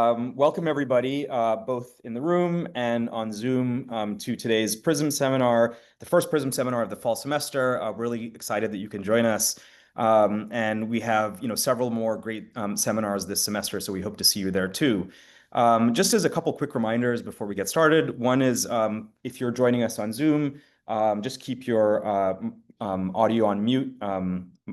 Welcome everybody, both in the room and on Zoom, to today's PRISM seminar, the first PRISM seminar of the fall semester. Really excited that you can join us. And we have, several more great seminars this semester, so we hope to see you there too. Just as a couple quick reminders before we get started. One is, if you're joining us on Zoom, just keep your audio on mute,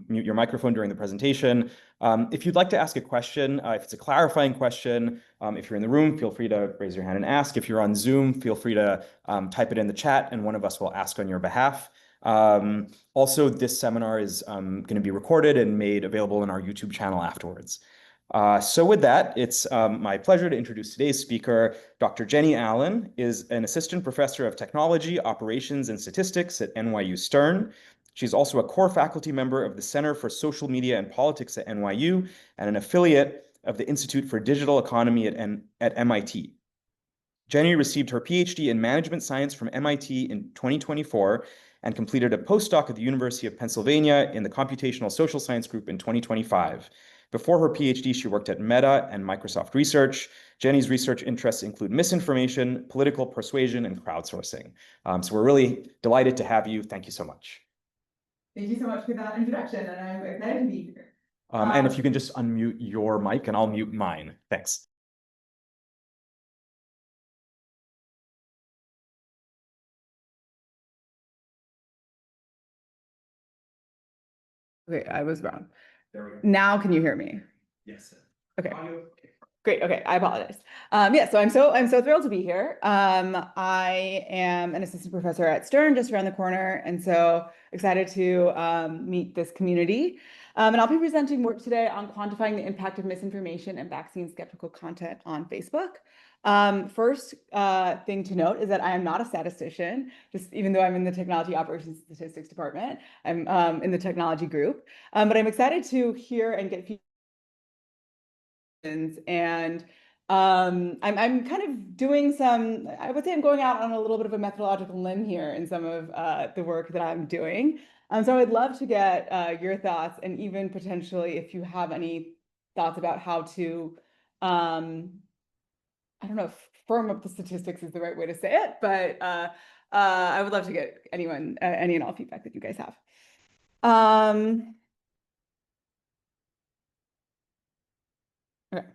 mute your microphone during the presentation. If you'd like to ask a question, if it's a clarifying question, if you're in the room, feel free to raise your hand and ask. If you're on Zoom, feel free to type it in the chat and one of us will ask on your behalf. Also, this seminar is going to be recorded and made available on our YouTube channel afterwards. So with that, it's my pleasure to introduce today's speaker. Dr. Jenny Allen is an assistant professor of technology, operations, and statistics at NYU Stern. She's also a core faculty member of the Center for Social Media and Politics at NYU and an affiliate of the Institute for Digital Economy at MIT. Jenny received her PhD in management science from MIT in 2024 and completed a postdoc at the University of Pennsylvania in the Computational Social Science Group in 2025. Before her PhD, she worked at Meta and Microsoft Research. Jenny's research interests include misinformation, political persuasion, and crowdsourcing. So we're really delighted to have you. Thank you so much. Thank you so much for that introduction, and I'm excited to be here. And if you can just unmute your mic and I'll mute mine. Thanks. Okay, I was wrong. There we go. Now can you hear me? Yes. Okay. Great. Okay, I apologize. Yeah, so I'm so thrilled to be here. I am an assistant professor at Stern, just around the corner, and so excited to meet this community. And I'll be presenting work today on quantifying the impact of misinformation and vaccine skeptical content on Facebook. First thing to note is that I am not a statistician, just even though I'm in the technology operations statistics department. I'm in the technology group, but I'm excited to hear and get feedback. And I'm kind of doing some, I would say I'm going out on a little bit of a methodological limb here in some of the work that I'm doing. So I'd love to get your thoughts, and even potentially if you have any thoughts about how to, I don't know if firm up the statistics is the right way to say it, but I would love to get any and all feedback that you guys have. Okay.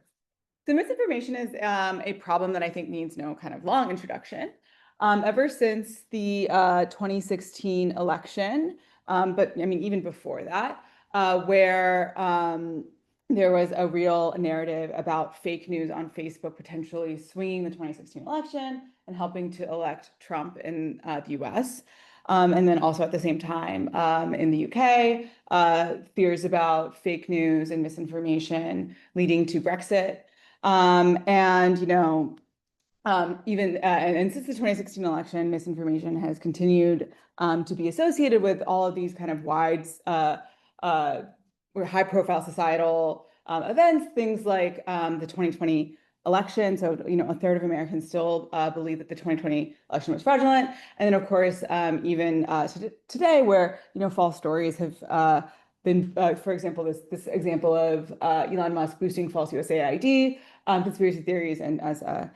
So misinformation is a problem that I think needs no kind of long introduction. Ever since the 2016 election, but I mean, even before that, where there was a real narrative about fake news on Facebook potentially swinging the 2016 election and helping to elect Trump in the US. And then also at the same time in the UK, fears about fake news and misinformation leading to Brexit. And since the 2016 election, misinformation has continued to be associated with all of these kind of or high-profile societal events, things like the 2020 election. So, a third of Americans still believe that the 2020 election was fraudulent. And then, of course, even today, where false stories have been, for example, this example of Elon Musk boosting false USA ID, conspiracy theories, and as a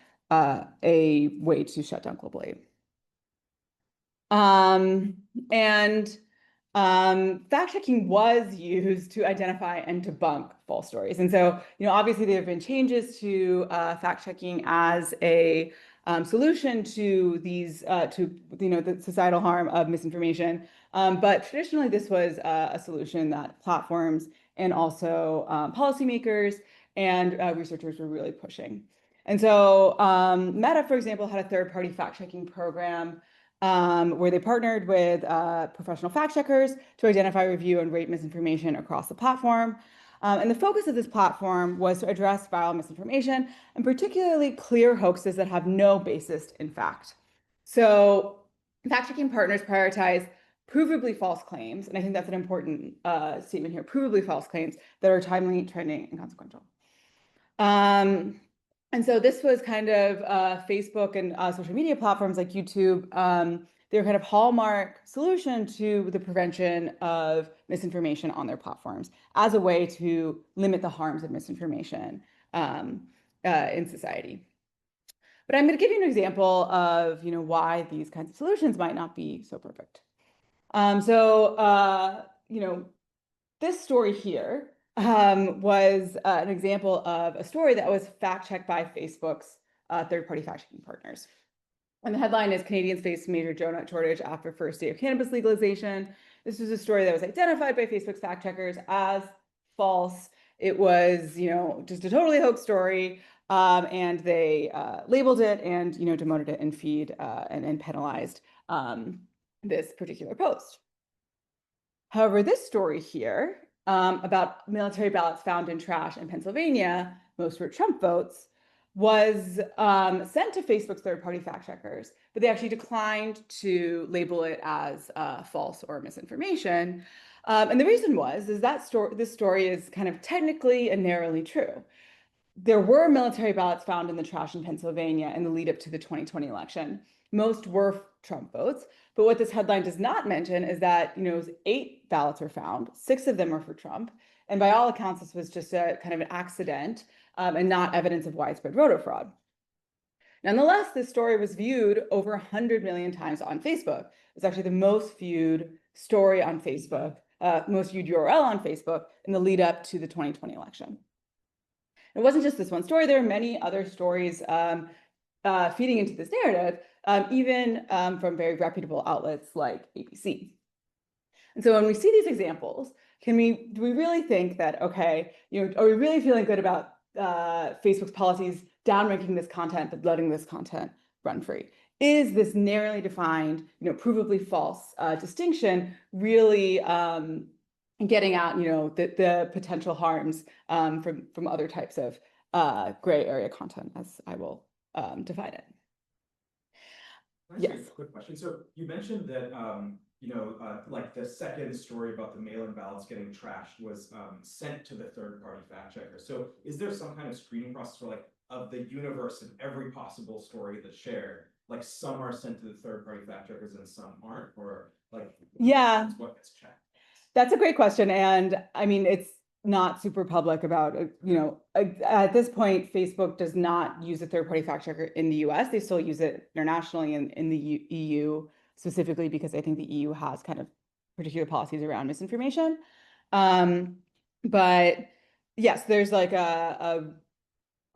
way to shut down global aid. Fact-checking was used to identify and debunk false stories. And so, obviously there have been changes to fact-checking as a solution to these, the societal harm of misinformation. But traditionally, this was a solution that platforms and also policymakers and researchers were really pushing. And so Meta, for example, had a third-party fact-checking program where they partnered with professional fact checkers to identify, review, and rate misinformation across the platform. And the focus of this platform was to address viral misinformation, and particularly clear hoaxes that have no basis in fact. So fact-checking partners prioritize provably false claims, and I think that's an important statement here, provably false claims that are timely, trending, and consequential. And so this was kind of Facebook and social media platforms like YouTube, their kind of hallmark solution to the prevention of misinformation on their platforms as a way to limit the harms of misinformation in society. But I'm going to give you an example of, why these kinds of solutions might not be so perfect. This story here was an example of a story that was fact-checked by Facebook's third-party fact-checking partners. And the headline is Canadians face major donut shortage after first day of cannabis legalization. This was a story that was identified by Facebook's fact checkers as false. It was, just a totally hoax story. And they labeled it and, demoted it in feed and penalized this particular post. However, this story here about military ballots found in trash in Pennsylvania, most were Trump votes, was sent to Facebook's third-party fact checkers, but they actually declined to label it as false or misinformation. And the reason is that this story is kind of technically and narrowly true. There were military ballots found in the trash in Pennsylvania in the lead up to the 2020 election. Most were Trump votes, but what this headline does not mention is that 8 ballots were found, 6 of them were for Trump, and by all accounts, this was just a kind of an accident and not evidence of widespread voter fraud. Nonetheless, this story was viewed over 100 million times on Facebook. It's actually the most viewed story on Facebook, most viewed URL on Facebook in the lead up to the 2020 election. It wasn't just this one story. There are many other stories feeding into this narrative, even from very reputable outlets like ABC. And so when we see these examples, do we really think that, okay, are we really feeling good about Facebook's policies downranking this content but letting this content run free? Is this narrowly defined, provably false distinction really getting out, the potential harms from other types of gray area content, as I will define it? Yes. Quick question. So you mentioned that like the second story about the mail-in ballots getting trashed was sent to the third-party fact checker. So is there some kind of screening process for of the universe of every possible story that's shared, some are sent to the third-party fact checkers and some aren't, or yeah, what gets checked? That's a great question, and I mean it's not super public about at this point Facebook does not use a third-party fact checker in the US. They still use it internationally in the EU, specifically because I think the EU has kind of particular policies around misinformation. But yes, there's like a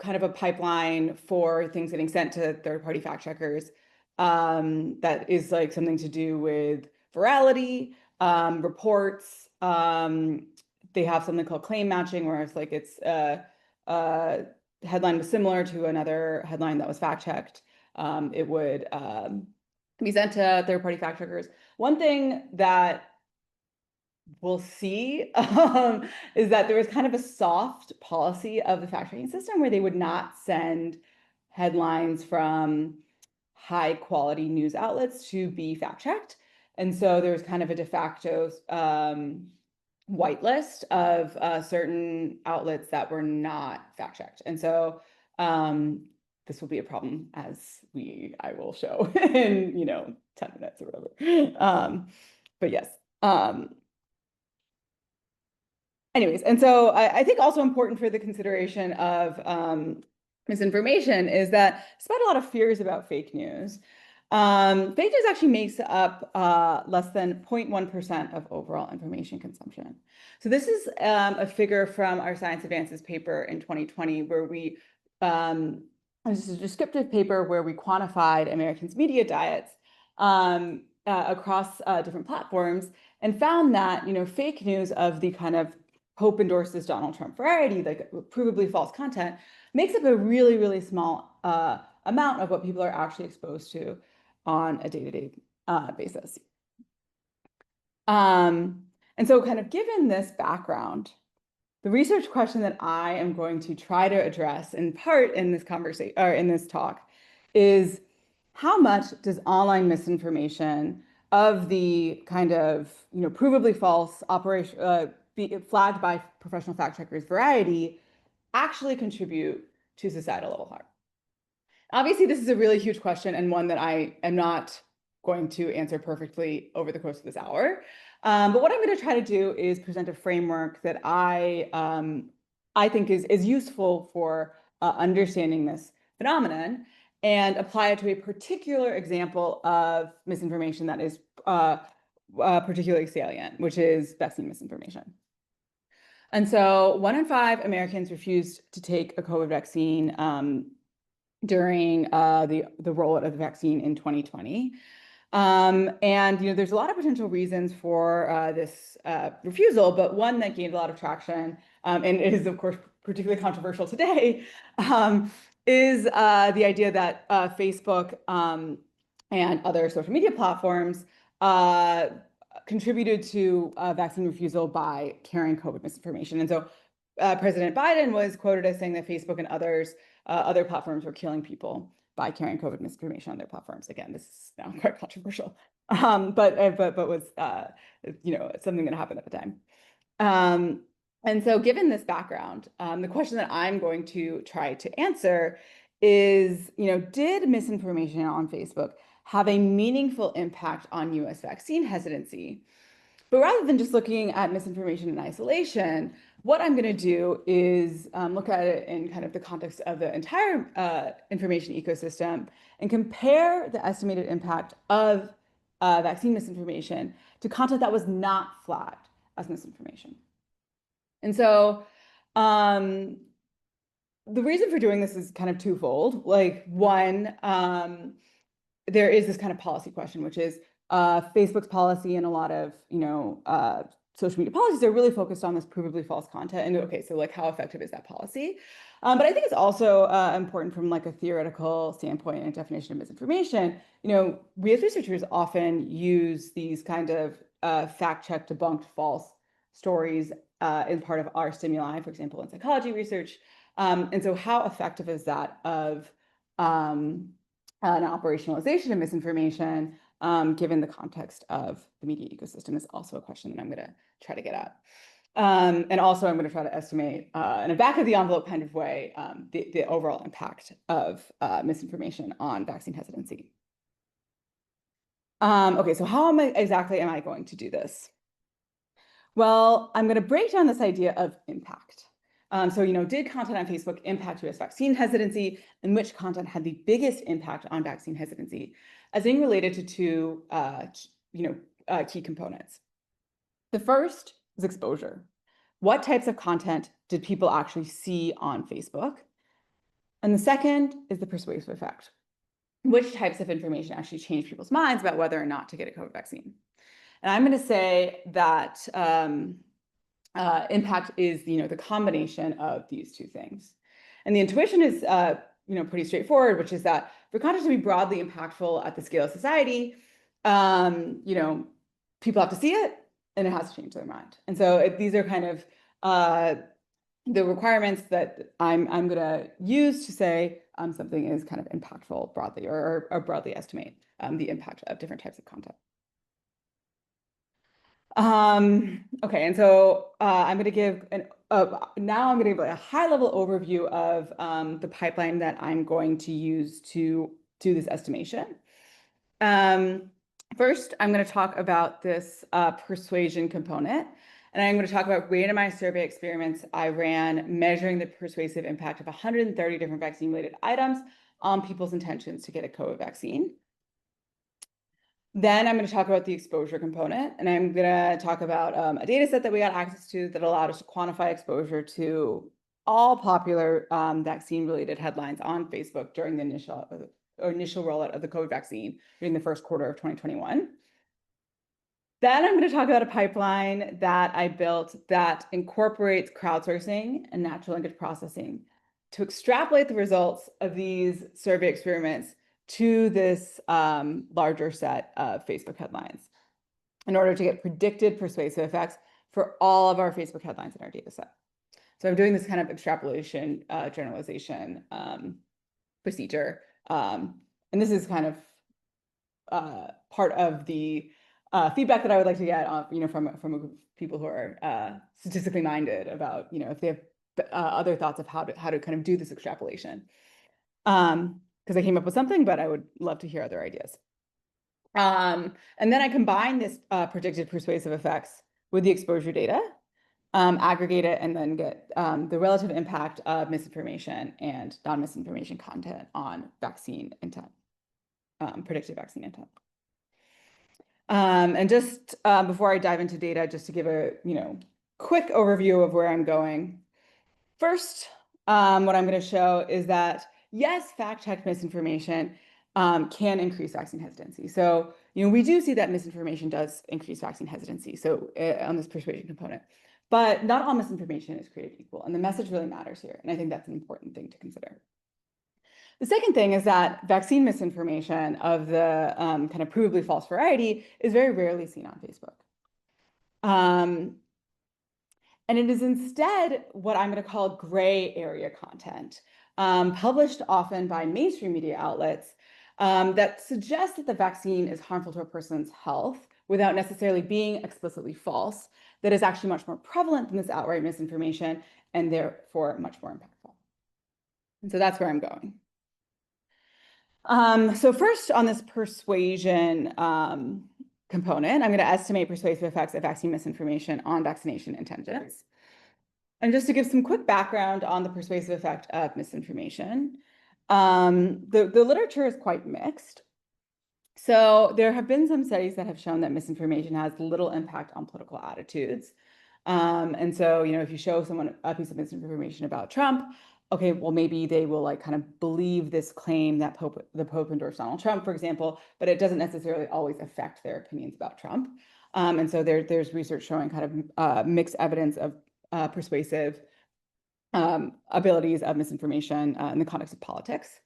kind of a pipeline for things getting sent to third-party fact checkers that is like something to do with virality, reports. They have something called claim matching, where it's like it's a headline was similar to another headline that was fact-checked. It would be sent to third-party fact checkers. One thing that we'll see is that there was kind of a soft policy of the fact-checking system where they would not send headlines from high quality news outlets to be fact-checked. And so there's kind of a de facto whitelist of certain outlets that were not fact-checked. And so this will be a problem, as I will show in 10 minutes or whatever. But yes. Anyways, and so I think also important for the consideration of misinformation is that despite a lot of fears about fake news, fake news actually makes up less than 0.1% of overall information consumption. So this is a figure from our Science Advances paper in 2020, where this is a descriptive paper where we quantified Americans' media diets across different platforms and found that fake news of the kind of Pope endorses Donald Trump variety, like provably false content, makes up a really, really small amount of what people are actually exposed to on a day-to-day basis. And so kind of given this background, the research question that I am going to try to address in part in this conversation or in this talk is how much does online misinformation of the kind of provably false operation flagged by professional fact checkers variety actually contribute to societal level harm? Obviously, this is a really huge question and one that I am not going to answer perfectly over the course of this hour. But what I'm going to try to do is present a framework that I think is useful for understanding this phenomenon and apply it to a particular example of misinformation that is particularly salient, which is vaccine misinformation. And so 1 in 5 Americans refused to take a COVID vaccine during the rollout of the vaccine in 2020. And there's a lot of potential reasons for this refusal, but one that gained a lot of traction and is, of course, particularly controversial today, is the idea that Facebook and other social media platforms contributed to vaccine refusal by carrying COVID misinformation. And so President Biden was quoted as saying that Facebook and other platforms were killing people by carrying COVID misinformation on their platforms. Again, this is now quite controversial, but was something that happened at the time. And so given this background, the question that I'm going to try to answer is, did misinformation on Facebook have a meaningful impact on US vaccine hesitancy? But rather than just looking at misinformation in isolation, what I'm going to do is look at it in kind of the context of the entire information ecosystem and compare the estimated impact of vaccine misinformation to content that was not flagged as misinformation. And so the reason for doing this is kind of twofold. Like, one, there is this kind of policy question, which is Facebook's policy and a lot of social media policies are really focused on this provably false content. And okay, so like how effective is that policy? But I think it's also important from like a theoretical standpoint and definition of misinformation. We as researchers often use these kind of fact-check debunked false stories as part of our stimuli, for example, in psychology research. And so how effective is that of an operationalization of misinformation, given the context of the media ecosystem, is also a question that I'm going to try to get at. And also I'm going to try to estimate in a back of the envelope kind of way the overall impact of misinformation on vaccine hesitancy. Okay, so how exactly am I going to do this? Well, I'm going to break down this idea of impact. So, did content on Facebook impact US vaccine hesitancy, and which content had the biggest impact on vaccine hesitancy, as being related to two key components. The first is exposure. What types of content did people actually see on Facebook? And the second is the persuasive effect. Which types of information actually change people's minds about whether or not to get a COVID vaccine? And I'm going to say that impact is the combination of these two things. And the intuition is pretty straightforward, which is that for content to be broadly impactful at the scale of society, people have to see it and it has to change their mind. And so these are kind of the requirements that I'm going to use to say something is kind of impactful broadly, or broadly estimate the impact of different types of content. Okay, and so I'm going to give now I'm going to give a high-level overview of the pipeline that I'm going to use to do this estimation. First, I'm going to talk about this persuasion component, and I'm going to talk about randomized survey experiments I ran measuring the persuasive impact of 130 different vaccine-related items on people's intentions to get a COVID vaccine. Then I'm going to talk about the exposure component, and I'm going to talk about a data set that we got access to that allowed us to quantify exposure to all popular vaccine-related headlines on Facebook during the initial rollout of the COVID vaccine during the first quarter of 2021. Then I'm going to talk about a pipeline that I built that incorporates crowdsourcing and natural language processing to extrapolate the results of these survey experiments to this larger set of Facebook headlines in order to get predicted persuasive effects for all of our Facebook headlines in our data set. So I'm doing this kind of extrapolation, generalization procedure. And this is kind of part of the feedback that I would like to get from people who are statistically minded about, if they have other thoughts of how to kind of do this extrapolation. Because I came up with something, but I would love to hear other ideas. And then I combine this predicted persuasive effects with the exposure data. aggregate it, and then get the relative impact of misinformation and non-misinformation content on vaccine intent, predicted vaccine intent. And just before I dive into data, just to give a quick overview of where I'm going. First, what I'm going to show is that yes, fact-checked misinformation can increase vaccine hesitancy. So we do see that misinformation does increase vaccine hesitancy. So on this persuasion component, but not all misinformation is created equal, and the message really matters here. And I think that's an important thing to consider. The second thing is that vaccine misinformation of the kind of provably false variety is very rarely seen on Facebook. And it is instead what I'm going to call gray area content, published often by mainstream media outlets that suggest that the vaccine is harmful to a person's health without necessarily being explicitly false, that is actually much more prevalent than this outright misinformation and therefore much more impactful. And so that's where I'm going. So first on this persuasion component, I'm going to estimate persuasive effects of vaccine misinformation on vaccination intentions. And just to give some quick background on the persuasive effect of misinformation, the literature is quite mixed. So there have been some studies that have shown that misinformation has little impact on political attitudes. And so, if you show someone a piece of misinformation about Trump, okay, well, maybe they will kind of believe this claim that the Pope endorsed Donald Trump, for example, but it doesn't necessarily always affect their opinions about Trump. And so there's research showing kind of mixed evidence of persuasive abilities of misinformation in the context of politics.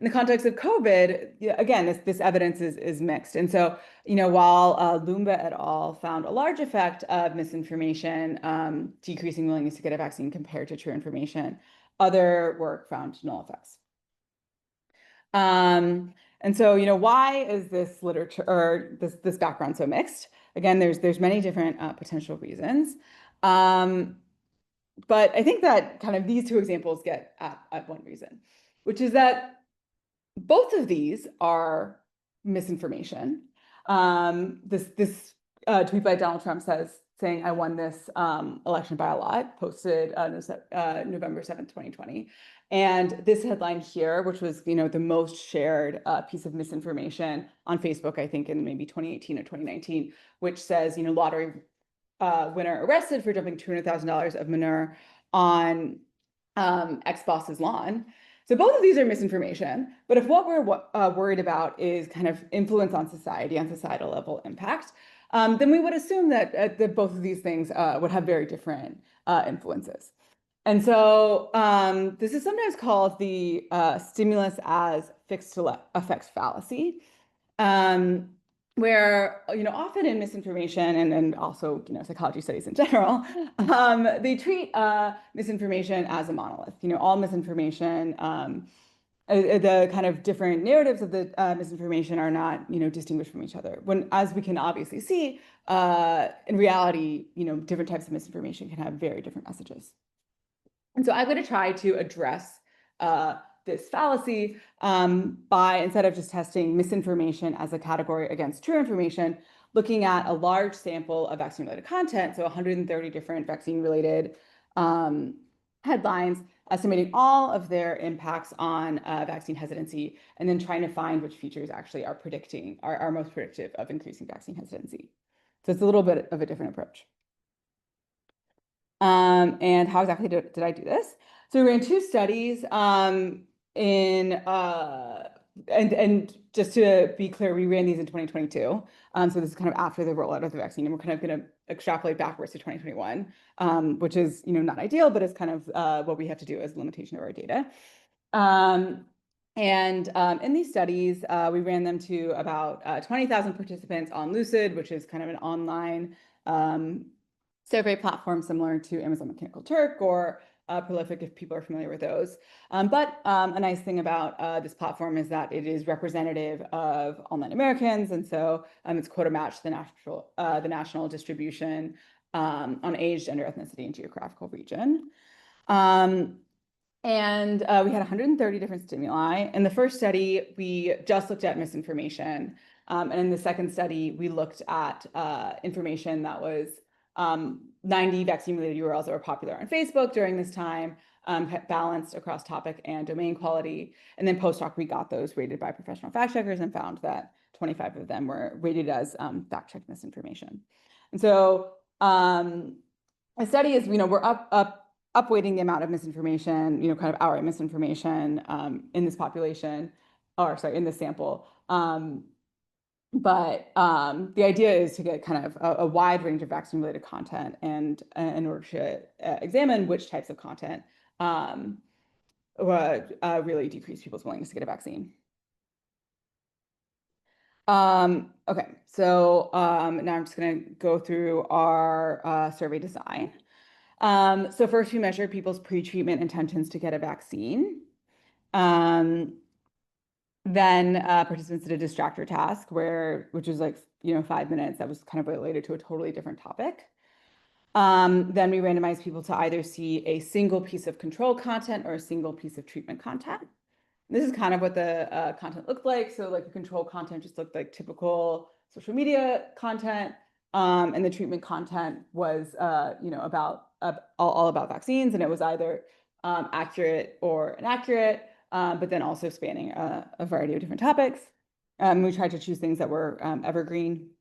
In the context of COVID, again, this evidence is mixed. And so, while Lumba et al. Found a large effect of misinformation, decreasing willingness to get a vaccine compared to true information, other work found no effects. And so, why is this literature or this background so mixed? Again, there's many different potential reasons. But I think that kind of these two examples get at one reason, which is that both of these are misinformation. This tweet by Donald Trump saying, "I won this election by a lot," posted November 7th, 2020. And this headline here, which was the most shared piece of misinformation on Facebook, I think in maybe 2018 or 2019, which says, lottery winner arrested for dumping $200,000 of manure on ex-boss's lawn. So both of these are misinformation, but if what we're worried about is kind of influence on society, on societal level impact, then we would assume that both of these things would have very different influences. And so this is sometimes called the stimulus as fixed effects fallacy, where often in misinformation and also psychology studies in general, they treat misinformation as a monolith. All misinformation, the kind of different narratives of the misinformation are not distinguished from each other. When, as we can obviously see, in reality, different types of misinformation can have very different messages. And so I'm going to try to address this fallacy by, instead of just testing misinformation as a category against true information, looking at a large sample of vaccine-related content, so 130 different vaccine-related headlines, estimating all of their impacts on vaccine hesitancy, and then trying to find which features actually are most predictive of increasing vaccine hesitancy. So it's a little bit of a different approach. And how exactly did I do this? So we ran two studies and just to be clear, we ran these in 2022. So this is kind of after the rollout of the vaccine, and we're kind of going to extrapolate backwards to 2021, which is not ideal, but it's kind of what we have to do as a limitation of our data. In these studies, we ran them to about 20,000 participants on Lucid, which is kind of an online survey platform similar to Amazon Mechanical Turk or Prolific, if people are familiar with those. But a nice thing about this platform is that it is representative of online Americans, and so it's quota matched the national distribution on age, gender, ethnicity, and geographical region. And we had 130 different stimuli. In the first study, we just looked at misinformation. And in the second study, we looked at information that was 90 vaccine-related URLs that were popular on Facebook during this time, balanced across topic and domain quality. And then post hoc, we got those rated by professional fact checkers and found that 25 of them were rated as fact check misinformation. And so a study is, we're upweighting the amount of misinformation, kind of outright misinformation in this population, or sorry, in this sample. But the idea is to get kind of a wide range of vaccine-related content, and in order to examine which types of content really decrease people's willingness to get a vaccine. Okay, so now I'm just going to go through our survey design. So first we measured people's pre-treatment intentions to get a vaccine. Then participants did a distractor task which was like, 5 minutes. That was kind of related to a totally different topic. Then we randomized people to either see a single piece of control content or a single piece of treatment content. This is kind of what the content looked like. So like the control content just looked like typical social media content. And the treatment content was, about all about vaccines. And it was either accurate or inaccurate, but then also spanning a variety of different topics. We tried to choose things that were evergreen.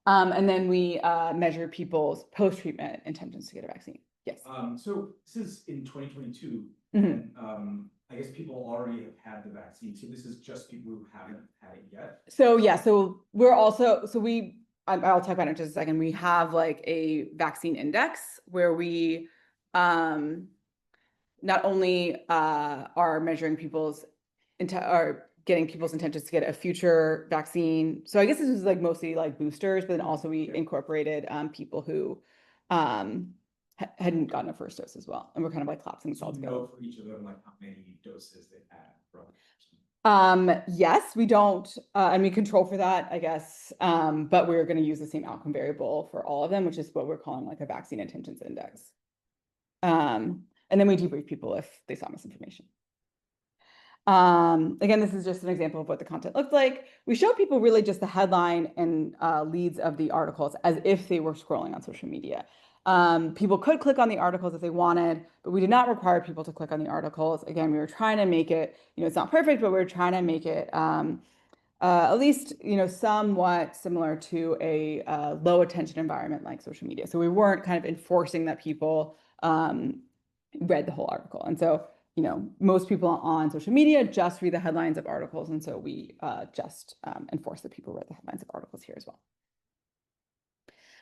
And then we measure people's post-treatment intentions to get a vaccine. Yes. So this is in 2022, Mhm. and I guess people already have had the vaccine. So this is just people who haven't had it yet. So yeah, so we're also, I'll talk about it in just a second. We have like a vaccine index where we not only are measuring people's are getting people's intentions to get a future vaccine. So I guess this was like mostly like boosters, but then also we incorporated people who hadn't gotten a first dose as well. And we're kind of like collapsing this all together. Know for each of them, like how many doses they've had from. Yes, we don't, and we control for that, I guess. But we're going to use the same outcome variable for all of them, which is what we're calling like a vaccine intentions index. And then we debrief people if they saw misinformation. Again, this is just an example of what the content looked like. We show people really just the headline and leads of the articles as if they were scrolling on social media. People could click on the articles if they wanted, but we did not require people to click on the articles. Again, we were trying to make it, it's not perfect, but we were trying to make it at least, somewhat similar to a low attention environment like social media. So we weren't kind of enforcing that people read the whole article. And so, most people on social media just read the headlines of articles. And so we just enforce that people read the headlines of articles here as well.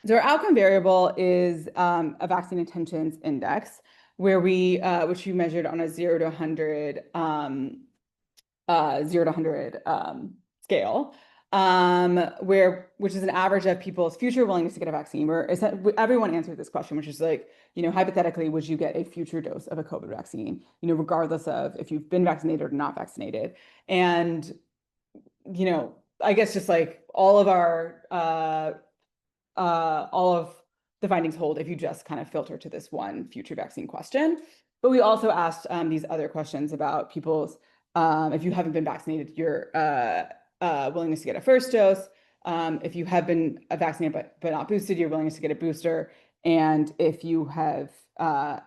So our outcome variable is a vaccine intentions index, where which we measured on a 0 to 100, 0 to 100 scale, which is an average of people's future willingness to get a vaccine. Where everyone answered this question, which is like, hypothetically, would you get a future dose of a COVID vaccine, regardless of if you've been vaccinated or not vaccinated? And, I guess just like all of the findings hold if you just kind of filter to this one future vaccine question. But we also asked these other questions about people's, if you haven't been vaccinated, your willingness to get a first dose. If you have been vaccinated but not boosted, your willingness to get a booster. And if you have, and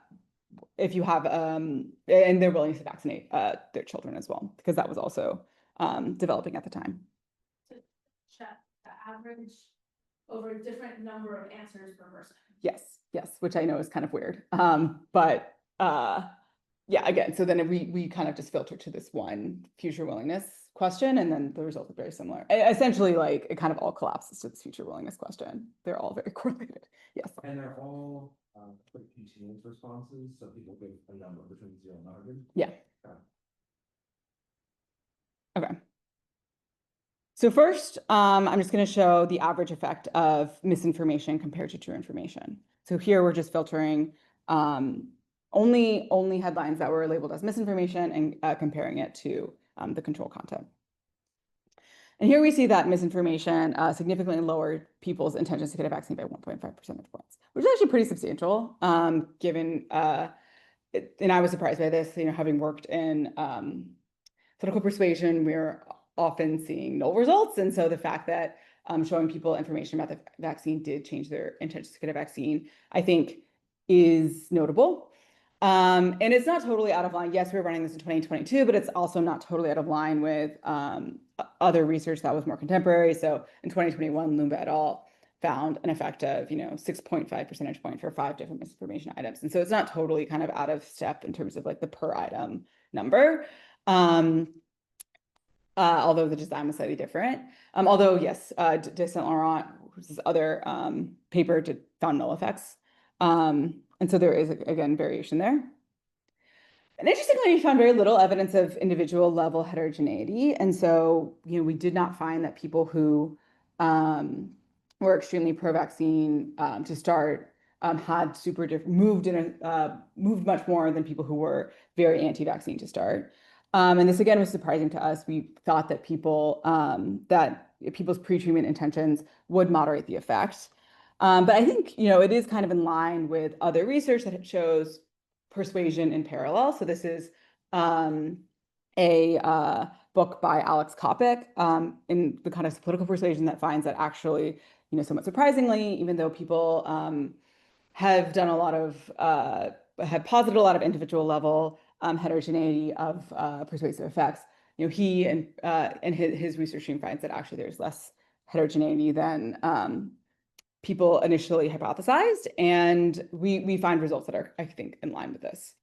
their willingness to vaccinate their children as well, because that was also developing at the time. To check the average over a different number of answers per person. Yes, which I know is kind of weird. But yeah, again, so then we kind of just filter to this one future willingness question, and then the results are very similar. Essentially, like it kind of all collapses to this future willingness question. They're all very correlated. Yes. And they're all quick continuous responses, so people give a number between 0 and 100. Yeah. Okay. So first, I'm just going to show the average effect of misinformation compared to true information. So here we're just filtering only headlines that were labeled as misinformation and comparing it to the control content. And here we see that misinformation significantly lowered people's intentions to get a vaccine by 1.5 percentage points, which is actually pretty substantial, given, and I was surprised by this, having worked in political persuasion, we're often seeing null results. And so the fact that showing people information about the vaccine did change their intention to get a vaccine, I think is notable. And it's not totally out of line. Yes, we're running this in 2022, but it's also not totally out of line with other research that was more contemporary. So in 2021, Lumba et al. Found an effect of 6.5 percentage point for 5 different misinformation items. And so it's not totally kind of out of step in terms of like the per item number. Although the design was slightly different. Although yes, de Saint Laurent, which is other paper, found null effects. And so there is again variation there. And interestingly, we found very little evidence of individual level heterogeneity. And so, we did not find that people who were extremely pro-vaccine to start had super different, moved much more than people who were very anti-vaccine to start. And this again was surprising to us. We thought that people's pre-treatment intentions would moderate the effect. But I think, it is kind of in line with other research that shows persuasion in parallel. So this is a book by Alex Kopic in the context of political persuasion that finds that actually, somewhat surprisingly, even though people have done a lot of, have posited a lot of individual level heterogeneity of persuasive effects, he and his research team finds that actually there's less heterogeneity than people initially hypothesized, and we find results that are, I think, in line with this.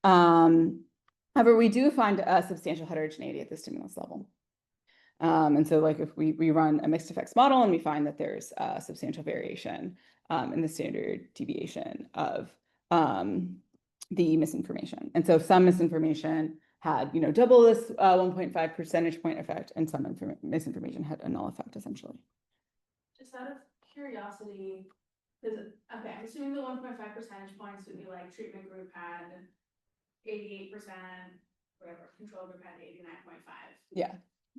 However, we do find a substantial heterogeneity at the stimulus level. And so like if we run a mixed effects model and we find that there's a substantial variation in the standard deviation of the misinformation. And so some misinformation had, double this 1.5 percentage point effect, and some misinformation had a null effect essentially. Just out of curiosity, because, okay, I'm assuming the 1.5 percentage points would be like treatment group had 88%, whatever, control group had 89.5. Yeah.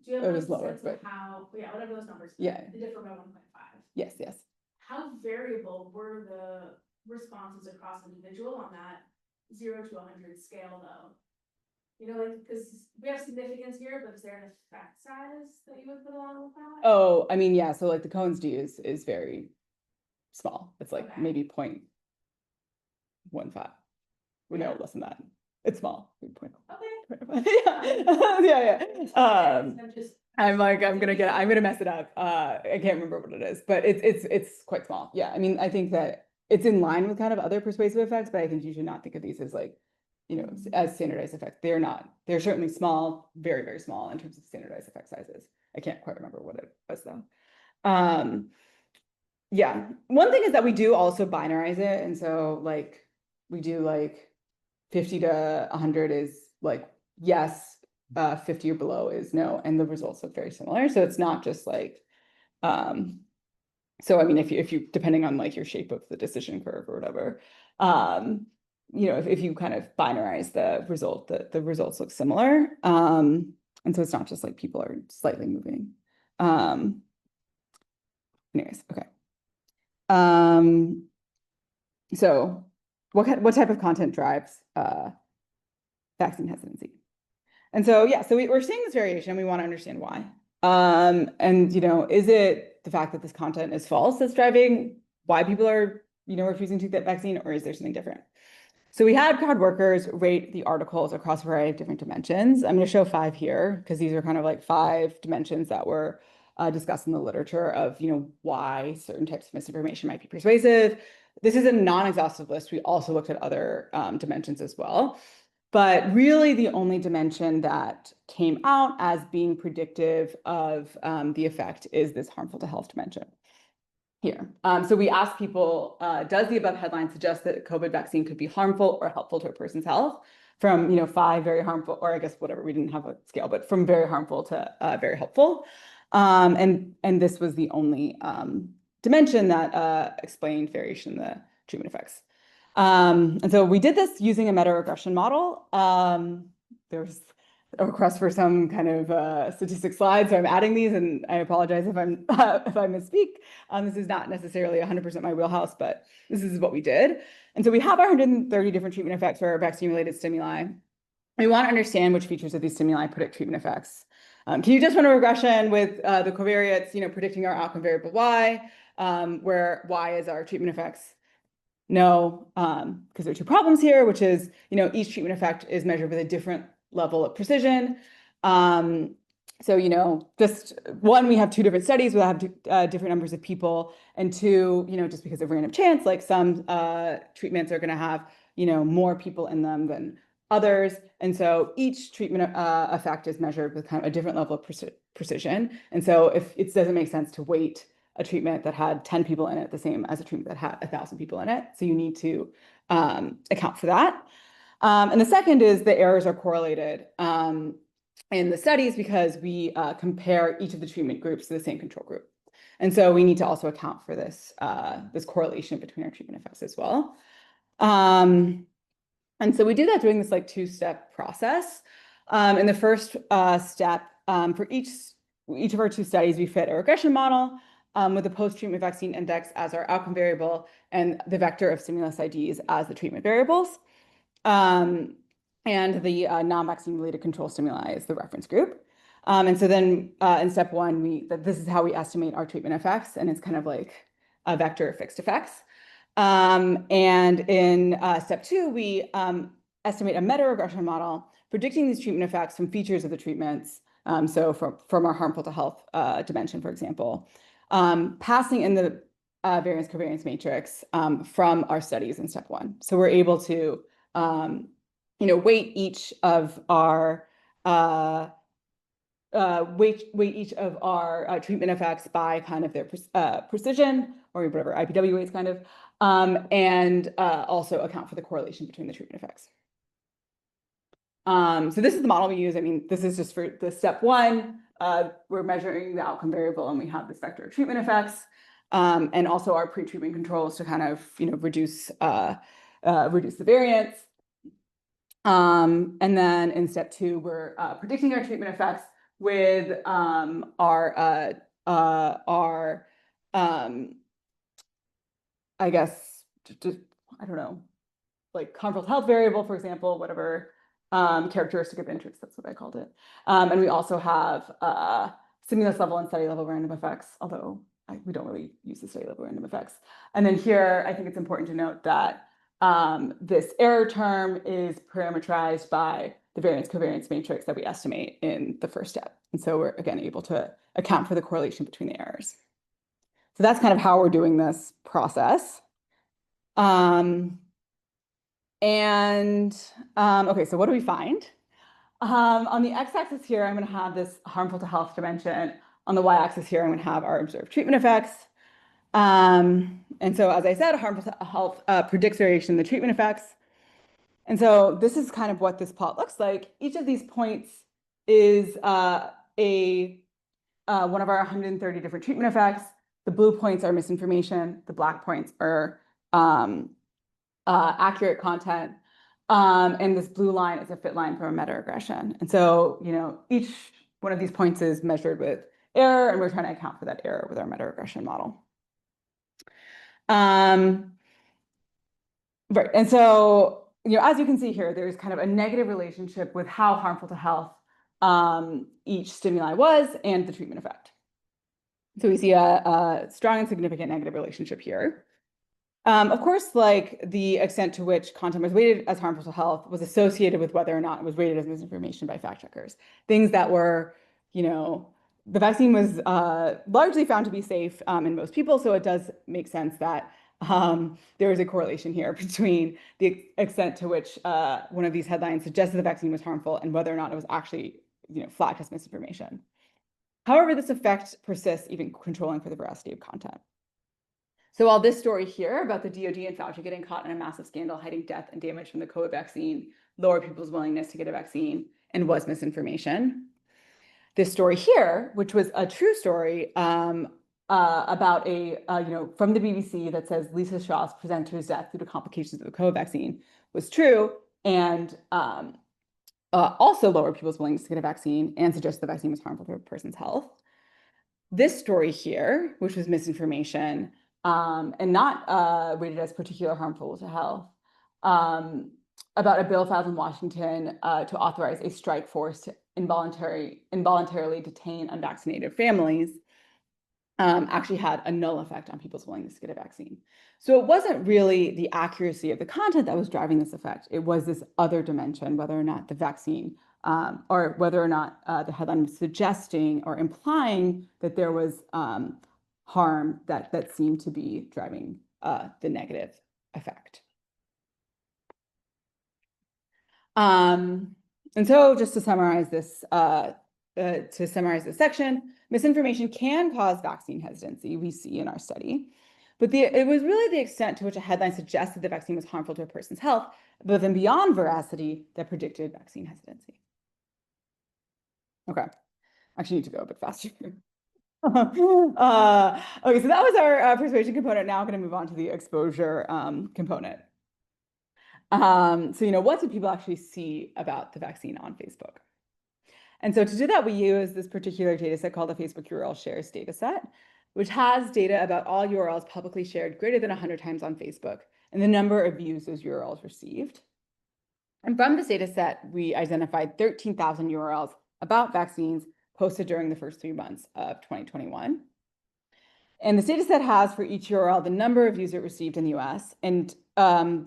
Do you have It a was lower, sense of how, whatever those numbers, Yeah. they differ by 1.5? Yes, yes. How variable were the responses across individual on that 0 to 100 scale though? Because we have significance here, but is there an effect size that you would put along with that? Oh, I mean, yeah, so like the Cohen's d is very small. It's like Okay. maybe 0.15. We know less than that. It's small. Okay. Yeah. I'm just. I'm gonna mess it up. I can't remember what it is, but it's quite small. Yeah, I mean, I think that it's in line with kind of other persuasive effects, but I think you should not think of these as like, as standardized effects. They're not. They're certainly small, very, very small in terms of standardized effect sizes. I can't quite remember what it was though. Yeah, one thing is that we do also binarize it, and so like we do like 50 to 100 is like yes, 50 or below is no, and the results look very similar. So it's not just like, so I mean, if you depending on like your shape of the decision curve or whatever, if you kind of binarize the result, the results look similar. And so it's not just like people are slightly moving. Anyways, okay. So what type of content drives vaccine hesitancy? And so, yeah, so we're seeing this variation and we want to understand why. And, is it the fact that this content is false that's driving why people are, refusing to get vaccine, or is there something different? So we had crowd workers rate the articles across a variety of different dimensions. I'm going to show 5 here because these are kind of like 5 dimensions that were discussed in the literature of, why certain types of misinformation might be persuasive. This is a non-exhaustive list. We also looked at other dimensions as well. But really the only dimension that came out as being predictive of the effect is this harmful to health dimension here. So we asked people, does the above headline suggest that a COVID vaccine could be harmful or helpful to a person's health? From 5 very harmful, or I guess whatever, we didn't have a scale, but from very harmful to very helpful. And this was the only dimension that explained variation in the treatment effects. And so we did this using a meta-regression model. There was a request for some kind of statistic slide, so I'm adding these, and I apologize if I'm if I misspeak. This is not necessarily 100% my wheelhouse, but this is what we did. And so we have our 130 different treatment effects for our vaccine-related stimuli. we want to understand which features of these stimuli predict treatment effects. Can you just run a regression with the covariates, predicting our outcome variable y, where y is our treatment effects? No, because there are two problems here, which is, each treatment effect is measured with a different level of precision. So, just one, we have two different studies, we'll have different numbers of people, and two, just because of random chance, like some treatments are going to have, more people in them than others. And so each treatment effect is measured with kind of a different level of precision. And so if it doesn't make sense to weight a treatment that had 10 people in it the same as a treatment that had 1,000 people in it. So you need to account for that. And the second is the errors are correlated in the studies because we compare each of the treatment groups to the same control group. And so we need to also account for this, this correlation between our treatment effects as well. And so we do that doing this like two-step process. In the first step, for each of our two studies, we fit a regression model with the post-treatment vaccine index as our outcome variable and the vector of stimulus IDs as the treatment variables. And the non-vaccine related control stimuli is the reference group. And so then in step one, this is how we estimate our treatment effects, and it's kind of like a vector of fixed effects. And in step two, we estimate a meta-regression model predicting these treatment effects from features of the treatments. So from our harmful to health dimension, for example, passing in the variance covariance matrix from our studies in step one. So we're able to, weight each of our treatment effects by kind of their precision or whatever IPW weights kind of, and also account for the correlation between the treatment effects. So this is the model we use. I mean, this is just for the step one. We're measuring the outcome variable, and we have this vector of treatment effects, and also our pre-treatment controls to kind of reduce the variance. And then in step two, we're predicting our treatment effects with our I guess just I don't know, like harmful health variable, for example, whatever characteristic of interest, that's what I called it. And we also have stimulus level and study level random effects, although we don't really use the study level random effects. And then here, I think it's important to note that this error term is parameterized by the variance covariance matrix that we estimate in the first step. And so we're, again, able to account for the correlation between the errors. So that's kind of how we're doing this process. Okay, so what do we find? On the x-axis here, I'm going to have this harmful to health dimension. On the y-axis here, I'm going to have our observed treatment effects. And so, as I said, harmful to health predicts variation in the treatment effects. And so this is kind of what this plot looks like. Each of these points is one of our 130 different treatment effects. The blue points are misinformation. The black points are accurate content. And this blue line is a fit line from a meta-regression. And so, each one of these points is measured with error, and we're trying to account for that error with our meta-regression model. Right. And so, as you can see here, there's kind of a negative relationship with how harmful to health each stimuli was and the treatment effect. So we see a strong and significant negative relationship here. Of course, like the extent to which content was rated as harmful to health was associated with whether or not it was rated as misinformation by fact checkers. Things that were, the vaccine was largely found to be safe in most people. So it does make sense that there is a correlation here between the extent to which one of these headlines suggested the vaccine was harmful and whether or not it was actually, flagged as misinformation. However, this effect persists even controlling for the veracity of content. So while this story here about the DoD and Fauci getting caught in a massive scandal hiding death and damage from the COVID vaccine lowered people's willingness to get a vaccine and was misinformation, this story here, which was a true story about from the BBC that says Lisa Shaw's presenter's death due to complications of the COVID vaccine was true, and also lowered people's willingness to get a vaccine and suggested the vaccine was harmful to a person's health. This story here, which was misinformation and not rated as particularly harmful to health, about a bill filed in Washington to authorize a strike force to involuntarily detain unvaccinated families actually had a null effect on people's willingness to get a vaccine. So it wasn't really the accuracy of the content that was driving this effect. It was this other dimension, whether or not the vaccine or whether or not the headline was suggesting or implying that there was harm that seemed to be driving the negative effect. And so just to summarize this section, misinformation can cause vaccine hesitancy, we see in our study. But it was really the extent to which a headline suggested the vaccine was harmful to a person's health, but then beyond veracity, that predicted vaccine hesitancy. Okay, I actually need to go a bit faster. Okay, so that was our persuasion component. Now I'm going to move on to the exposure component. So, what do people actually see about the vaccine on Facebook? And so to do that, we use this particular data set called the Facebook URL shares data set, which has data about all URLs publicly shared greater than 100 times on Facebook and the number of views those URLs received. And from this data set, we identified 13,000 URLs about vaccines posted during the first 3 months of 2021. And this data set has for each URL the number of views it received in the US. And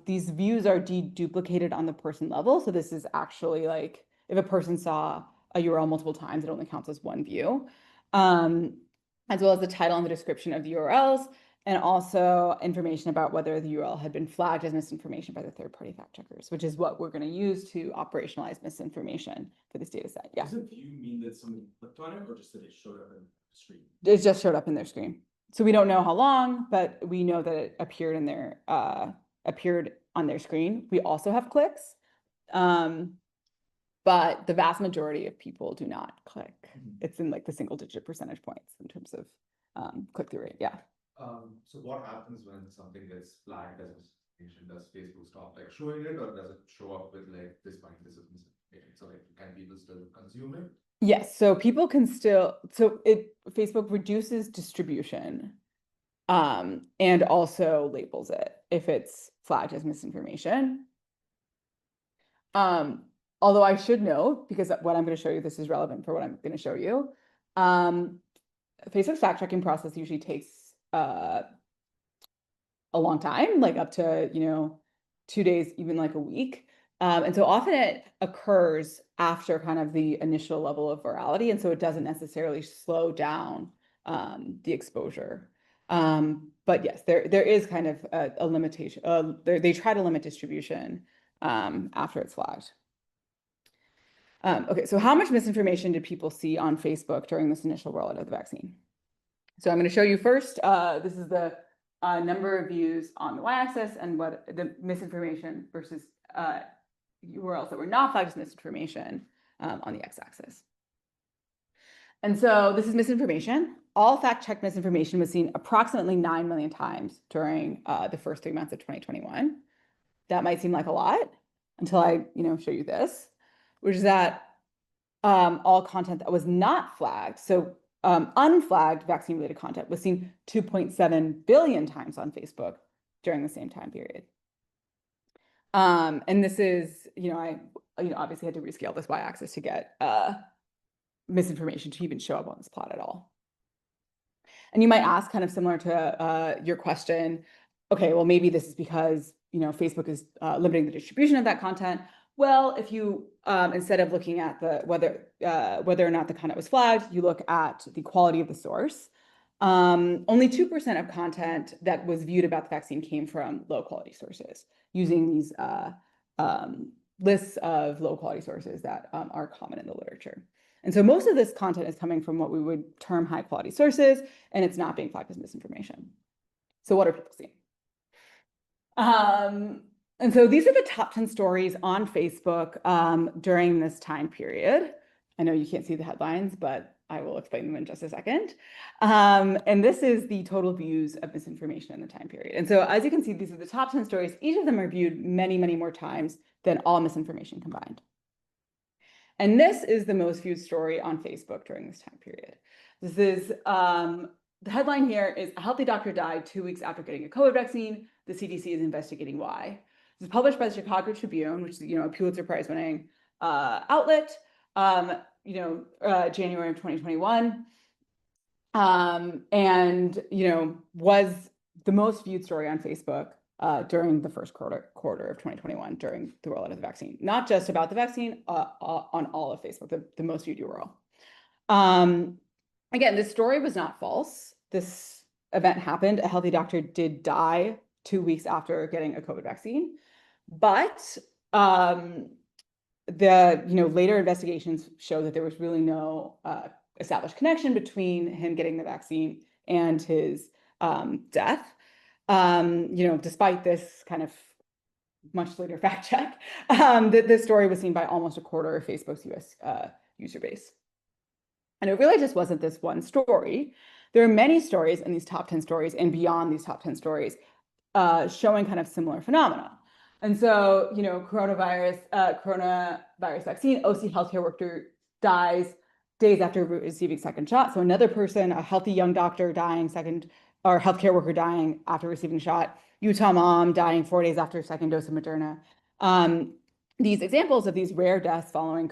these views are deduplicated on the person level. So this is actually like if a person saw a URL multiple times, it only counts as 1 view, as well as the title and the description of the URLs, and also information about whether the URL had been flagged as misinformation by the third-party fact checkers, which is what we're going to use to operationalize misinformation for this data set. Yeah. Does a view mean that somebody clicked on it or just that it showed up in the screen? It just showed up in their screen. So we don't know how long, but we know that it appeared in their appeared on their screen. We also have clicks, but the vast majority of people do not click. It's in like the single-digit percentage points in terms of click-through rate. Yeah. So what happens when something gets flagged as misinformation? Does Facebook stop like showing it, or does it show up with like this is misinformation? So like can people still consume it? Yes, so people can still, Facebook reduces distribution and also labels it if it's flagged as misinformation. Although I should note, because what I'm going to show you, this is relevant for what I'm going to show you. Facebook's fact checking process usually takes a long time, like up to 2 days, even like a week. And so often it occurs after kind of the initial level of virality. And so it doesn't necessarily slow down the exposure. But yes, there is kind of a limitation. They try to limit distribution after it's flagged. Okay, so how much misinformation did people see on Facebook during this initial rollout of the vaccine? So I'm going to show you first, this is the number of views on the y-axis and what the misinformation versus URLs that were not flagged as misinformation on the x-axis. And so this is misinformation. All fact-checked misinformation was seen approximately 9 million times during the first 3 months of 2021. That might seem like a lot until I show you this, which is that all content that was not flagged, so unflagged vaccine-related content, was seen 2.7 billion times on Facebook during the same time period. And this is, I obviously had to rescale this y-axis to get misinformation to even show up on this plot at all. And you might ask, kind of similar to your question, okay, well, maybe this is because Facebook is limiting the distribution of that content. Well, if you instead of looking at whether or not the content was flagged, you look at the quality of the source. Only 2% of content that was viewed about the vaccine came from low quality sources, using these lists of low quality sources that are common in the literature. And so most of this content is coming from what we would term high quality sources, and it's not being flagged as misinformation. So what are people seeing? And so these are the top 10 stories on Facebook during this time period. I know you can't see the headlines, but I will explain them in just a second. And this is the total views of misinformation in the time period. And so as you can see, these are the top 10 stories. Each of them are viewed many, many more times than all misinformation combined. And this is the most viewed story on Facebook during this time period. This is, the headline here is, "A healthy doctor died 2 weeks after getting a COVID vaccine. The CDC is investigating why." It was published by the Chicago Tribune, which is, you know, a Pulitzer Prize winning outlet, January of 2021. And, you know, was the most viewed story on Facebook during the first quarter of 2021 during the rollout of the vaccine. Not just about the vaccine, on all of Facebook, the most viewed URL. Again, this story was not false. This event happened. A healthy doctor did die 2 weeks after getting a COVID vaccine, but later investigations show that there was really no established connection between him getting the vaccine and his death. Despite this kind of much later fact check, this story was seen by almost a quarter of Facebook's US user base. And it really just wasn't this one story. There are many stories in these top 10 stories and beyond these top 10 stories showing kind of similar phenomena. And so, coronavirus vaccine, OC healthcare worker dies days after receiving second shot. So another person, a healthy young doctor dying or healthcare worker dying after receiving a shot, Utah mom dying 4 days after second dose of Moderna. These examples of these rare deaths following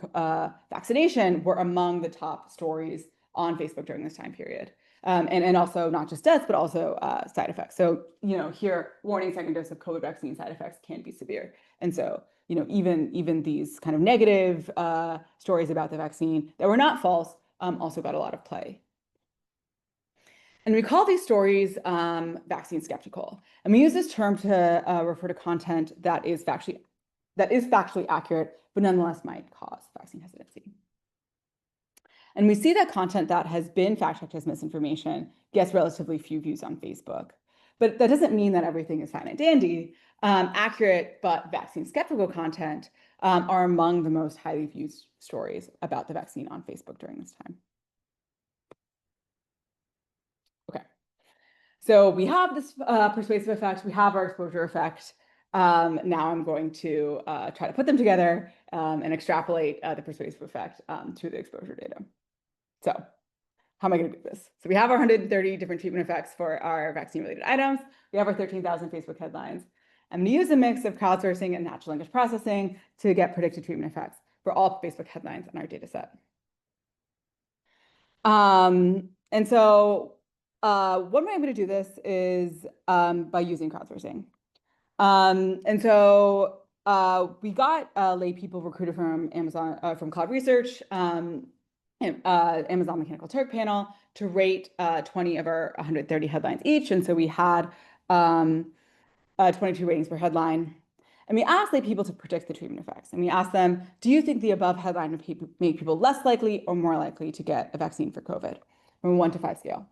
vaccination were among the top stories on Facebook during this time period. And also not just deaths, but also side effects. So, here, warning, second dose of COVID vaccine side effects can be severe. And so, even these kind of negative stories about the vaccine that were not false also got a lot of play. And we call these stories vaccine skeptical. And we use this term to refer to content that is factually accurate, but nonetheless might cause vaccine hesitancy. And we see that content that has been fact-checked as misinformation gets relatively few views on Facebook. But that doesn't mean that everything is fine and dandy. Accurate but vaccine skeptical content are among the most highly viewed stories about the vaccine on Facebook during this time. Okay, so we have this persuasive effect, we have our exposure effect. Now I'm going to try to put them together and extrapolate the persuasive effect to the exposure data. So how am I going to do this? So we have our 130 different treatment effects for our vaccine-related items. We have our 13,000 Facebook headlines. I'm going to use a mix of crowdsourcing and natural language processing to get predicted treatment effects for all Facebook headlines in our data set. And so one way I'm going to do this is by using crowdsourcing. And so we got lay people recruited from Amazon, from Cloud Research, Amazon Mechanical Turk panel to rate 20 of our 130 headlines each. And so we had 22 ratings per headline. And we asked lay people to predict the treatment effects. And we asked them, do you think the above headline would make people less likely or more likely to get a vaccine for COVID from a 1 to 5 scale?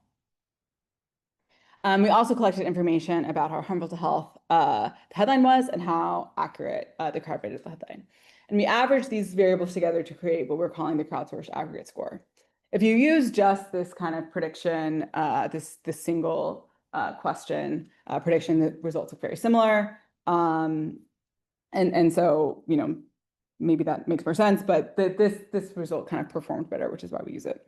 We also collected information about how harmful to health the headline was and how accurate the crowd rated the headline. And we averaged these variables together to create what we're calling the crowdsourced aggregate score. If you use just this kind of prediction, this single question prediction, the results look very similar. And so, maybe that makes more sense, but this result kind of performed better, which is why we use it.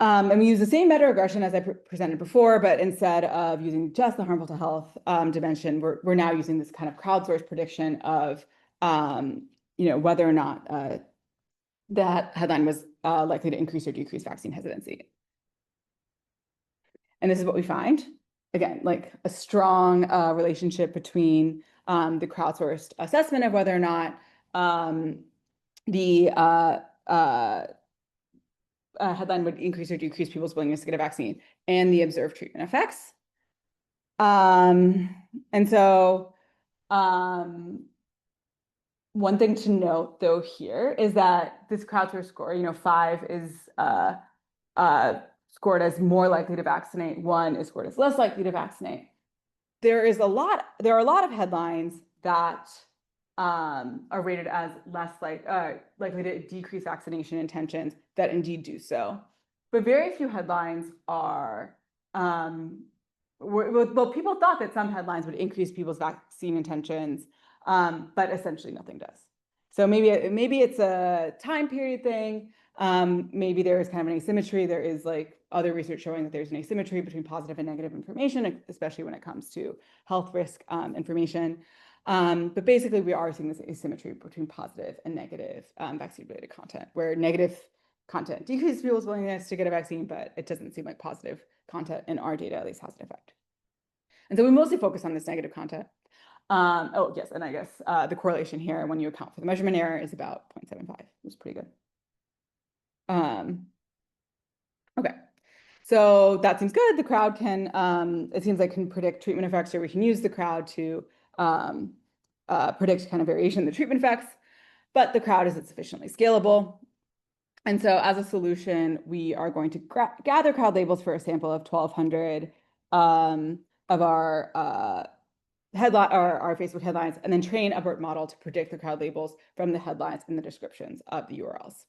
And we use the same meta-regression as I presented before, but instead of using just the harmful to health dimension, we're now using this kind of crowdsourced prediction of whether or not that headline was likely to increase or decrease vaccine hesitancy. And this is what we find. Again, like a strong relationship between the crowdsourced assessment of whether or not the headline would increase or decrease people's willingness to get a vaccine and the observed treatment effects. And so one thing to note though here is that this crowdsourced score, 5 is scored as more likely to vaccinate, 1 is scored as less likely to vaccinate. There are a lot of headlines that are rated as less likely to decrease vaccination intentions that indeed do so. But very few headlines are, well, people thought that some headlines would increase people's vaccine intentions, but essentially nothing does. So maybe it's a time period thing. Maybe there is kind of an asymmetry. There is like other research showing that there's an asymmetry between positive and negative information, especially when it comes to health risk information. But basically, we are seeing this asymmetry between positive and negative vaccine-related content, where negative content decreases people's willingness to get a vaccine, but it doesn't seem like positive content in our data at least has an effect. And so we mostly focus on this negative content. Oh, yes, and I guess the correlation here, when you account for the measurement error, is about 0.75. It was pretty good. Okay, so that seems good. The crowd can, it seems like can predict treatment effects, or we can use the crowd to predict kind of variation in the treatment effects, but the crowd isn't sufficiently scalable. And so as a solution, we are going to gather crowd labels for a sample of 1,200 of our our Facebook headlines, and then train a BERT model to predict the crowd labels from the headlines and the descriptions of the URLs.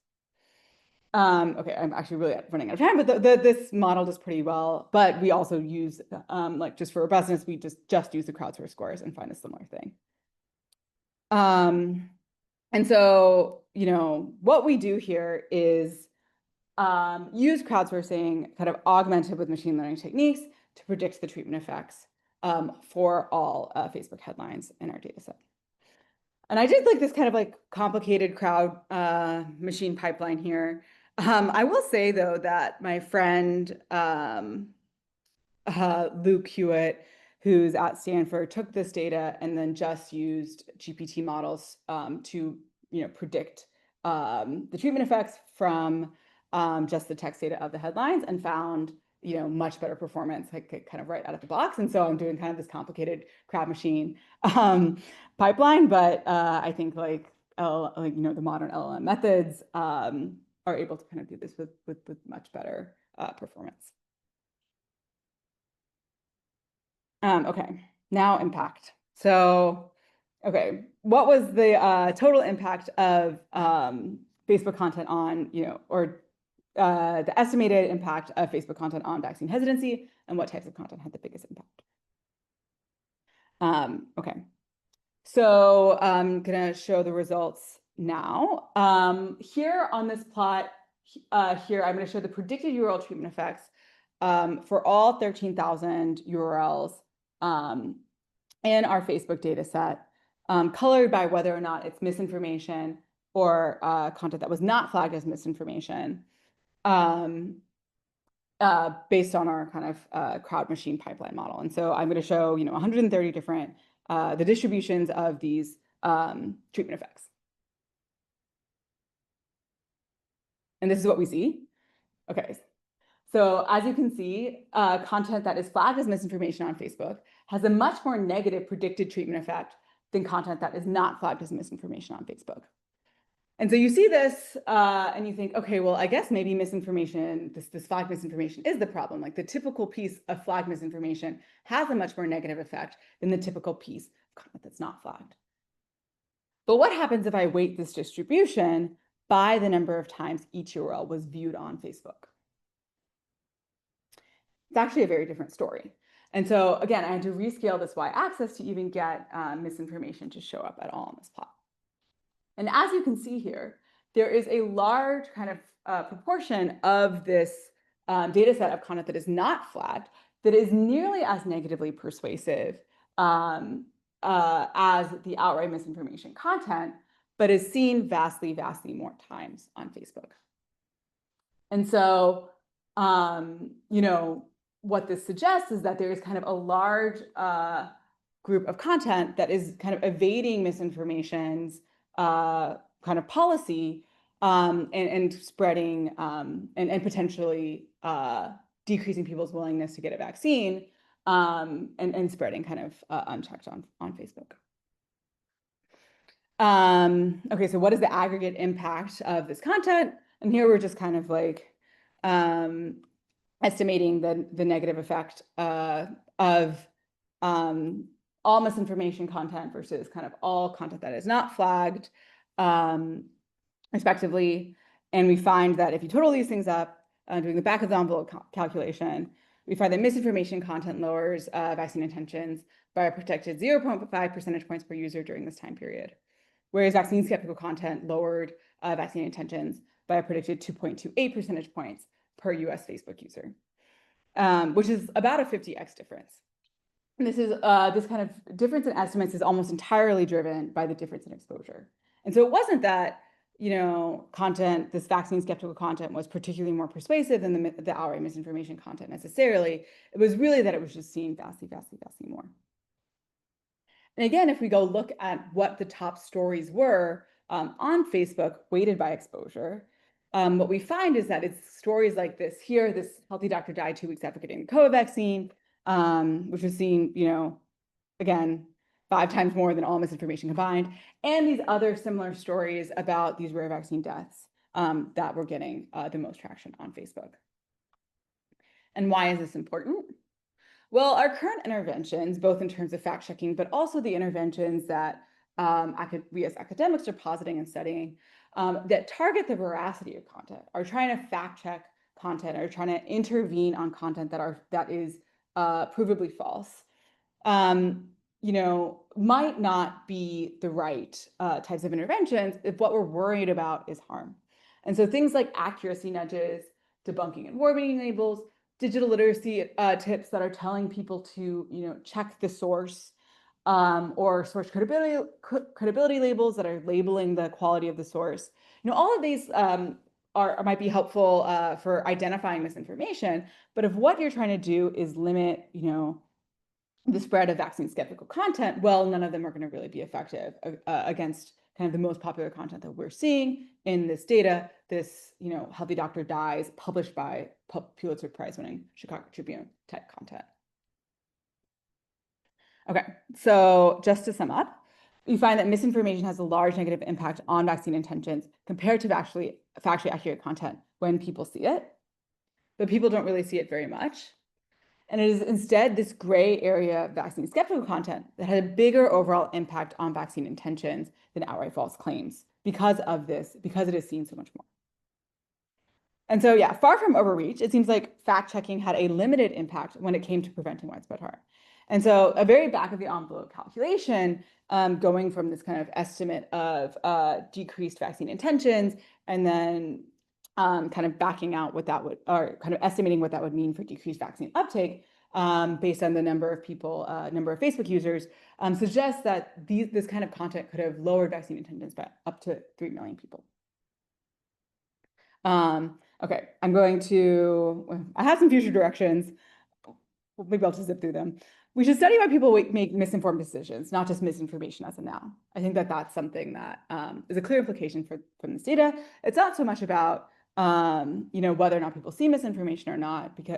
Okay, I'm actually really running out of time, but this model does pretty well. But we also use, like, just for robustness, we just use the crowdsourced scores and find a similar thing. And so, what we do here is use crowdsourcing kind of augmented with machine learning techniques to predict the treatment effects for all Facebook headlines in our data set. And I did like this kind of like complicated crowd machine pipeline here. I will say, though, that my friend Luke Hewitt, who's at Stanford, took this data and then just used GPT models to predict the treatment effects from just the text data of the headlines, and found much better performance, like kind of right out of the box. And so I'm doing kind of this complicated crowd machine pipeline, but I think the modern LLM methods are able to kind of do this with much better performance. Okay, now impact. So, okay, what was the total impact of Facebook content on, the estimated impact of Facebook content on vaccine hesitancy, and what types of content had the biggest impact? Okay, so I'm gonna show the results now. Here on this plot, here I'm gonna show the predicted URL treatment effects for all 13,000 URLs in our Facebook data set, colored by whether or not it's misinformation or content that was not flagged as misinformation, based on our kind of crowd machine pipeline model. And so I'm going to show 130 different the distributions of these treatment effects. And this is what we see. Okay. So as you can see, content that is flagged as misinformation on Facebook has a much more negative predicted treatment effect than content that is not flagged as misinformation on Facebook. And so you see this and you think, okay, well, I guess maybe misinformation, this flagged misinformation is the problem. Like, the typical piece of flagged misinformation has a much more negative effect than the typical piece of content that's not flagged. But what happens if I weight this distribution by the number of times each URL was viewed on Facebook? It's actually a very different story. And so again, I had to rescale this y-axis to even get misinformation to show up at all on this plot. And as you can see here, there is a large kind of proportion of this data set of content that is not flagged that is nearly as negatively persuasive as the outright misinformation content, but is seen vastly, vastly more times on Facebook. And so, what this suggests is that there is kind of a large group of content that is kind of evading misinformation's kind of policy and spreading and potentially decreasing people's willingness to get a vaccine and spreading kind of unchecked on Facebook. Okay, so what is the aggregate impact of this content? And here we're just kind of like estimating the negative effect of all misinformation content versus kind of all content that is not flagged, respectively. And we find that if you total these things up, doing the back of the envelope calculation, we find that misinformation content lowers vaccine intentions by a protected 0.5 percentage points per user during this time period, whereas vaccine skeptical content lowered vaccine intentions by a predicted 2.28 percentage points per US Facebook user, which is about a 50x difference. this is this kind of difference in estimates is almost entirely driven by the difference in exposure. And so it wasn't that, content, this vaccine skeptical content was particularly more persuasive than the outright misinformation content necessarily. It was really that it was just seeing vastly more. And again, if we go look at what the top stories were on Facebook, weighted by exposure, what we find is that it's stories like this here, this healthy doctor died 2 weeks after getting the COVID vaccine, which was seen, again, 5 times more than all misinformation combined, and these other similar stories about these rare vaccine deaths that were getting the most traction on Facebook. And why is this important? Well, our current interventions, both in terms of fact checking, but also the interventions that we as academics are positing and studying that target the veracity of content, are trying to fact check content, are trying to intervene on content that is provably false, might not be the right types of interventions if what we're worried about is harm. And so things like accuracy nudges, debunking and warning labels, digital literacy tips that are telling people to, check the source, or source credibility labels that are labeling the quality of the source. All of these might be helpful for identifying misinformation, but if what you're trying to do is limit, the spread of vaccine skeptical content, well, none of them are going to really be effective against kind of the most popular content that we're seeing in this data, this, healthy doctor dies, published by Pulitzer Prize winning Chicago Tribune type content. Okay, so just to sum up, we find that misinformation has a large negative impact on vaccine intentions compared to factually accurate content when people see it, but people don't really see it very much. And it is instead this gray area of vaccine skeptical content that had a bigger overall impact on vaccine intentions than outright false claims because it is seen so much more. And so, yeah, far from overreach, it seems like fact checking had a limited impact when it came to preventing widespread harm. And so a very back of the envelope calculation, going from this kind of estimate of decreased vaccine intentions and then kind of backing out what that would, or kind of estimating what that would mean for decreased vaccine uptake based on the number of people, number of Facebook users, suggests that this kind of content could have lowered vaccine intentions by up to 3 million people. Okay, I have some future directions. Maybe I'll just zip through them. We should study why people make misinformed decisions, not just misinformation as of now. I think that that's something that is a clear implication from this data. It's not so much about whether or not people see misinformation or not, because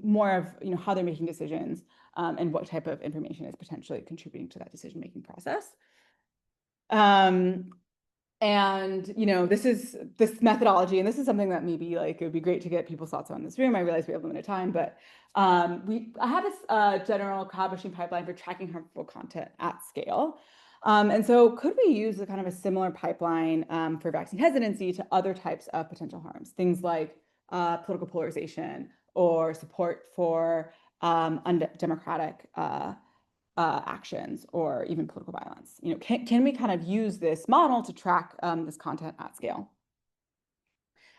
more of how they're making decisions and what type of information is potentially contributing to that decision-making process. And this methodology, and this is something that maybe it would be great to get people's thoughts on in this room. I realize we have limited time, but I have this general publishing pipeline for tracking harmful content at scale. And so could we use a kind of a similar pipeline for vaccine hesitancy to other types of potential harms, things like political polarization or support for undemocratic actions or even political violence? Can we kind of use this model to track this content at scale?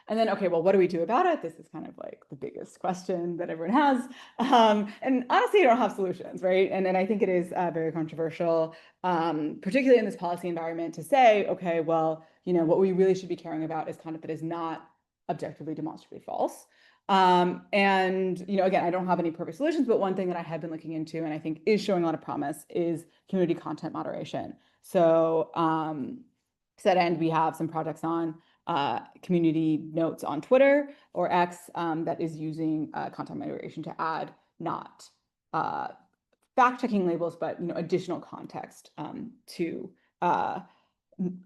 And then, okay, well, what do we do about it? This is kind of the biggest question that everyone has. And honestly, I don't have solutions, right? And I think it is very controversial, particularly in this policy environment, to say, okay, well, what we really should be caring about is content that is not objectively demonstrably false. And again, I don't have any perfect solutions, but one thing that I have been looking into and I think is showing a lot of promise is community content moderation. So to that end, we have some projects on community notes on Twitter or X that is using content moderation to add not fact-checking labels, but additional context to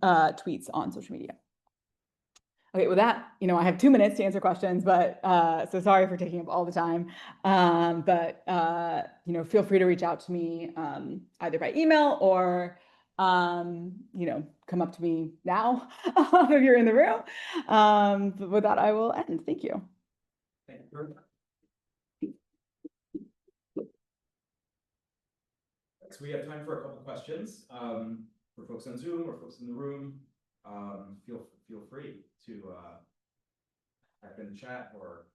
tweets on social media. Okay, with that, I have 2 minutes to answer questions, but so sorry for taking up all the time. But feel free to reach out to me either by email or come up to me now if you're in the room. But with that, I will end. Thank you. Thank you very much. So we have time for a couple questions for folks on Zoom or folks in the room. Feel free to type in the chat or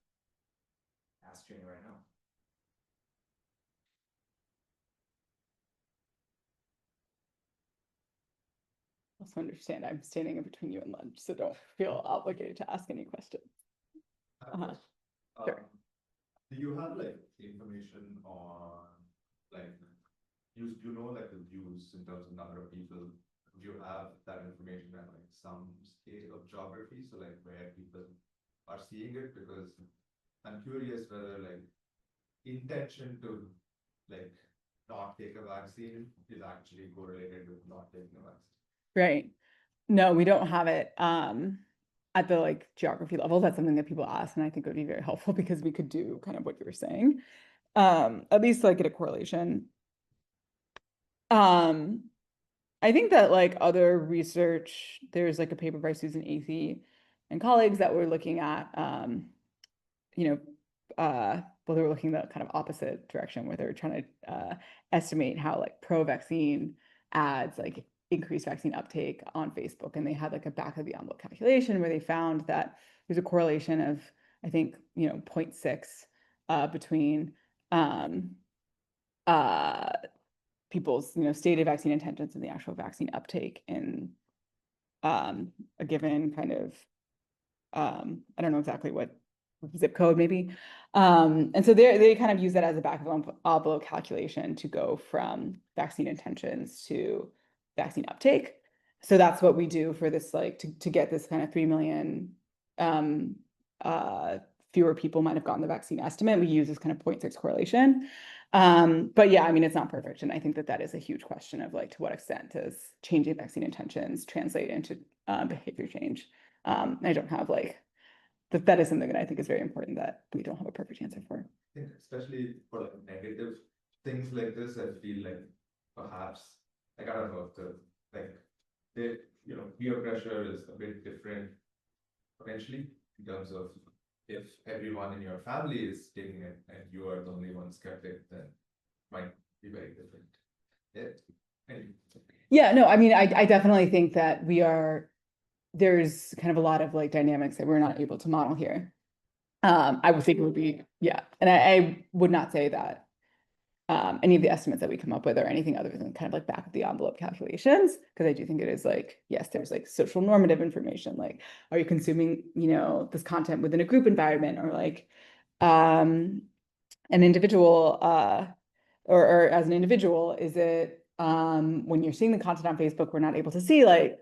ask Jenny right now. also understand I'm standing in between you and lunch, so don't feel obligated to ask any questions. Uh-huh. Sure. Do you have like information on like you know like the views in terms of number of people? Do you have that information at like some scale of geography? So like where people are seeing it? Because I'm curious whether like intention to like not take a vaccine is actually correlated with not taking a vaccine. Right. No, we don't have it at the like geography level. That's something that people ask, and I think it would be very helpful because we could do kind of what you were saying. At least like get a correlation. I think that like other research, there's like a paper by Susan Athey and colleagues that were looking at you know, well, they were looking the kind of opposite direction where they were trying to estimate how like pro-vaccine ads like increase vaccine uptake on Facebook. And they had like a back of the envelope calculation where they found that there's a correlation of, I think, 0.6 between people's, stated vaccine intentions and the actual vaccine uptake in a given kind of, I don't know exactly what zip code maybe. And so they kind of use that as a back of envelope calculation to go from vaccine intentions to vaccine uptake. So that's what we do for this, like to get this kind of 3 million fewer people might have gotten the vaccine estimate. We use this kind of 0.6 correlation. But yeah, I mean, it's not perfect. And I think that is a huge question of like, to what extent does changing vaccine intentions translate into behavior change? I don't have like, that is something that I think is very important that we don't have a perfect answer for. I think especially for like negative things like this, I feel like perhaps, like, I don't know if peer pressure is a bit different potentially in terms of if everyone in your family is taking it and you are the only one skeptic, then it might be very different. Yeah, no, I mean, I definitely think that there's kind of a lot of like dynamics that we're not able to model here. I would think it would be, yeah. And I would not say that any of the estimates that we come up with are anything other than kind of like back of the envelope calculations, because I do think it is like, yes, there's like social normative information, like, are you consuming, this content within a group environment, or like an individual, or as an individual, is it when you're seeing the content on Facebook, we're not able to see like,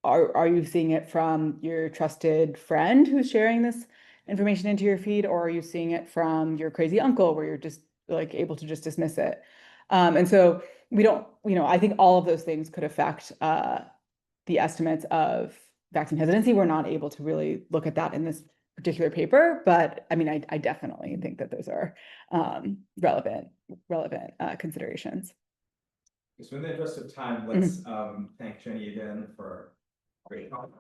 are you seeing it from your trusted friend who's sharing this information into your feed, or are you seeing it from your crazy uncle where you're just like able to just dismiss it? And so we don't, I think all of those things could affect the estimates of vaccine hesitancy. We're not able to really look at that in this particular paper, but I mean, I definitely think that those are relevant considerations. So in the interest of time, let's thank Jenny again for great talk.